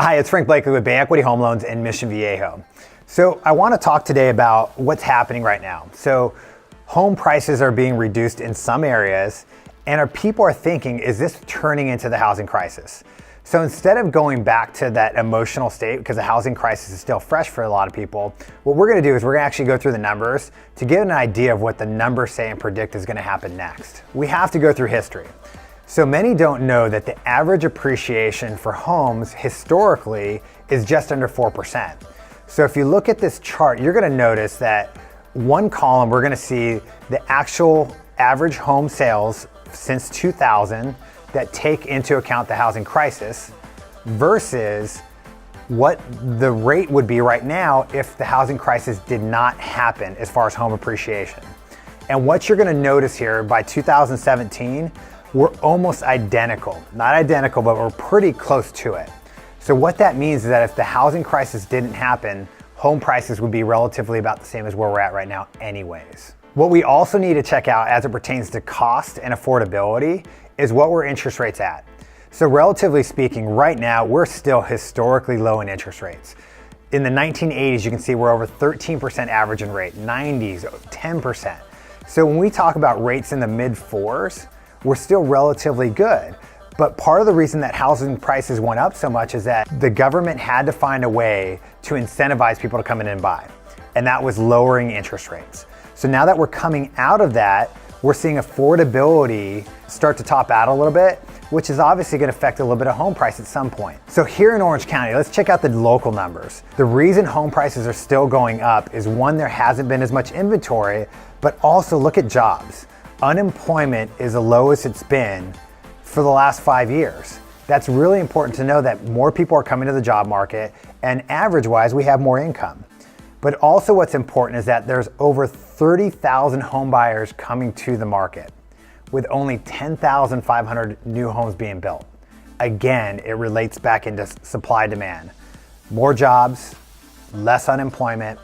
Hi, it's Frank Blakeley with Bay Equity Home Loans in Mission Viejo. So I want to talk today about what's happening right now. So home prices are being reduced in some areas, and people are thinking, is this turning into the housing crisis? So instead of going back to that emotional state, because the housing crisis is still fresh for a lot of people, what we're going to do is we're going to actually go through the numbers to get an idea of what the numbers say and predict is going to happen next. We have to go through history. So many don't know that the average appreciation for homes historically is just under 4%. So if you look at this chart, you're going to notice that one column, we're going to see the actual average home sales since 2000 that take into account the housing crisis versus what the rate would be right now if the housing crisis did not happen as far as home appreciation. And what you're going to notice here by 2017, we're almost identical. Not identical, but we're pretty close to it. So what that means is that if the housing crisis didn't happen, home prices would be relatively about the same as where we're at right now anyways. What we also need to check out as it pertains to cost and affordability is what were interest rates at. So relatively speaking, right now, we're still historically low in interest rates. In the 1980s, you can see we're over 13% average in rate, 90s, 10%. So when we talk about rates in the mid fours, we're still relatively good. But part of the reason that housing prices went up so much is that the government had to find a way to incentivize people to come in and buy. And that was lowering interest rates. So now that we're coming out of that, we're seeing affordability start to top out a little bit, which is obviously going to affect a little bit of home price at some point. So here in Orange County, let's check out the local numbers. The reason home prices are still going up is one, there hasn't been as much inventory, but also look at jobs. Unemployment is the lowest it's been for the last 5 years. That's really important to know that more people are coming to the job market, and average-wise, we have more income. But also what's important is that there's over 30,000 home buyers coming to the market with only 10,500 new homes being built. Again, it relates back into supply demand. More jobs, less unemployment,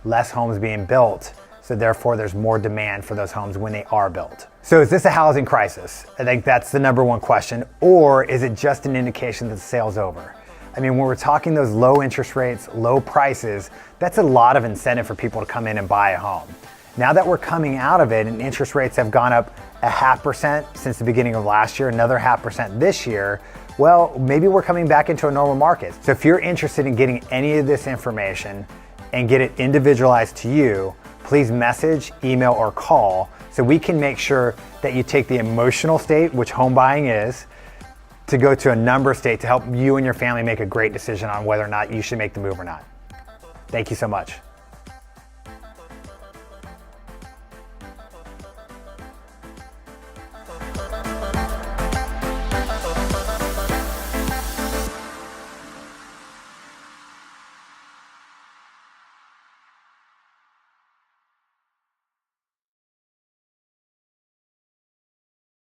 less homes being built. So therefore, there's more demand for those homes when they are built. So is this a housing crisis? I think that's the number one question. Or is it just an indication that the sale's over? I mean, when we're talking those low interest rates, low prices, that's a lot of incentive for people to come in and buy a home. Now that we're coming out of it and interest rates have gone up 0.5% since the beginning of last year, another 0.5% this year, well, maybe we're coming back into a normal market. So if you're interested in getting any of this information and get it individualized to you, please message, email, or call so we can make sure that you take the emotional state, which home buying is, to go to a number state to help you and your family make a great decision on whether or not you should make the move or not. Thank you so much.